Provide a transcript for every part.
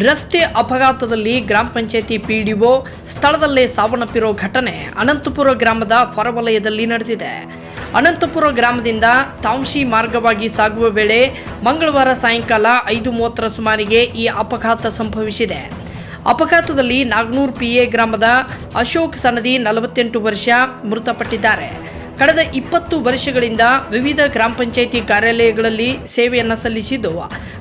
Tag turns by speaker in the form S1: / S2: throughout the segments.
S1: ರಸ್ತೆ ಅಪಘಾತದಲ್ಲಿ ಗ್ರಾಮ ಪಂಚಾಯತಿ ಪಿಡಿಒ ಸ್ಥಳದಲ್ಲೇ ಸಾವನ್ನಪ್ಪಿರೋ ಘಟನೆ ಅನಂತಪುರ ಗ್ರಾಮದ ಹೊರವಲಯದಲ್ಲಿ ನಡೆದಿದೆ. ಅನಂತಪುರ ಗ್ರಾಮದಿಂದ ತಾಂಶಿ ಮಾರ್ಗವಾಗಿ ಸಾಗುವ ವೇಳೆ ಮಂಗಳವಾರ ಸಾಯಂಕಾಲ 5:30 ಸುಮಾರಿಗೆ ಈ ಅಪಘಾತ ಸಂಭವಿಸಿದೆ. ಅಪಘಾತದಲ್ಲಿ ನಾಗನೂರ್ ಪಿಎ ಗ್ರಾಮದ ಅಶೋಕ್ ಸನದಿ 48 ವರ್ಷ ಮೃತಪಟ್ಟಿದ್ದಾರೆ. ಕಳೆದ 20 ವರ್ಷಗಳಿಂದ ವಿವಿಧ ಗ್ರಾಮ ಪಂಚಾಯಿತಿ ಕಾರ್ಯಾಲಯಗಳಲ್ಲಿ ಸೇವೆಯನ್ನು ಸಲ್ಲಿಸಿದ್ದು,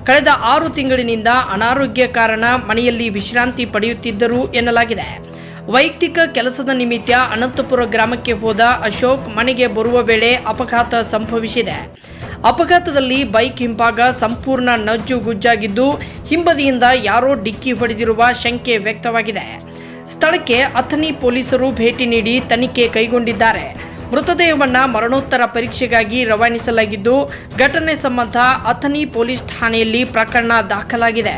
S1: ಕಳೆದ 6 ತಿಂಗಳಿನಿಂದ ಅನಾರೋಗ್ಯ ಕಾರಣ ಮನೆಯಲ್ಲಿ ವಿಶ್ರಾಂತಿ ಪಡೆಯುತ್ತಿದ್ದರು ಎನ್ನಲಾಗಿದೆ. ವೈಯಕ್ತಿಕ ಕೆಲಸದ ನಿಮಿತ್ತ ಅನಂತಪುರ ಗ್ರಾಮಕ್ಕೆ ಹೋದ ಅಶೋಕ್ ಮನೆಗೆ ಬರುವ ವೇಳೆ ಅಪಘಾತ ಸಂಭವಿಸಿದೆ. ಅಪಘಾತದಲ್ಲಿ ಬೈಕ್ ಹಿಂಭಾಗ ಸಂಪೂರ್ಣ ನಜ್ಜುಗುಜ್ಜಾಗಿದ್ದು, ಹಿಂಬದಿಯಿಂದ ಯಾರೋ ಡಿಕ್ಕಿ ಹೊಡೆದಿರುವ ಶಂಕೆ ವ್ಯಕ್ತವಾಗಿದೆ. ಸ್ಥಳಕ್ಕೆ ಅಥಣಿ ಪೊಲೀಸರು ಭೇಟಿ ನೀಡಿ ತನಿಖೆ ಕೈಗೊಂಡಿದ್ದಾರೆ. ಮೃತದೇಹವನ್ನು ಮರಣೋತ್ತರ ಪರೀಕ್ಷೆಗಾಗಿ ರವಾನಿಸಲಾಗಿದ್ದು, ಘಟನೆ ಸಂಬಂಧ ಅಥಣಿ ಪೊಲೀಸ್ ಠಾಣೆಯಲ್ಲಿ ಪ್ರಕರಣ ದಾಖಲಾಗಿದೆ.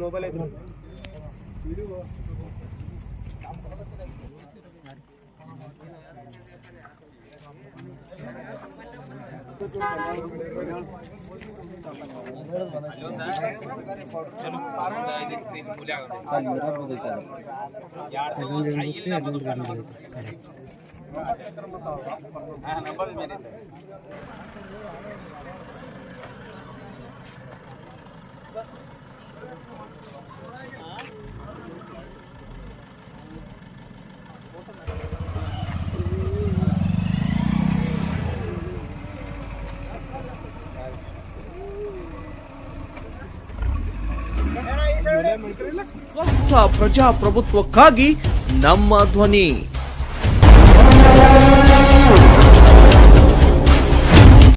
S2: मोबाइल
S3: ಪ್ರಜಾಪ್ರಭುತ್ವಕ್ಕಾಗಿ ನಮ್ಮ ಧ್ವನಿ.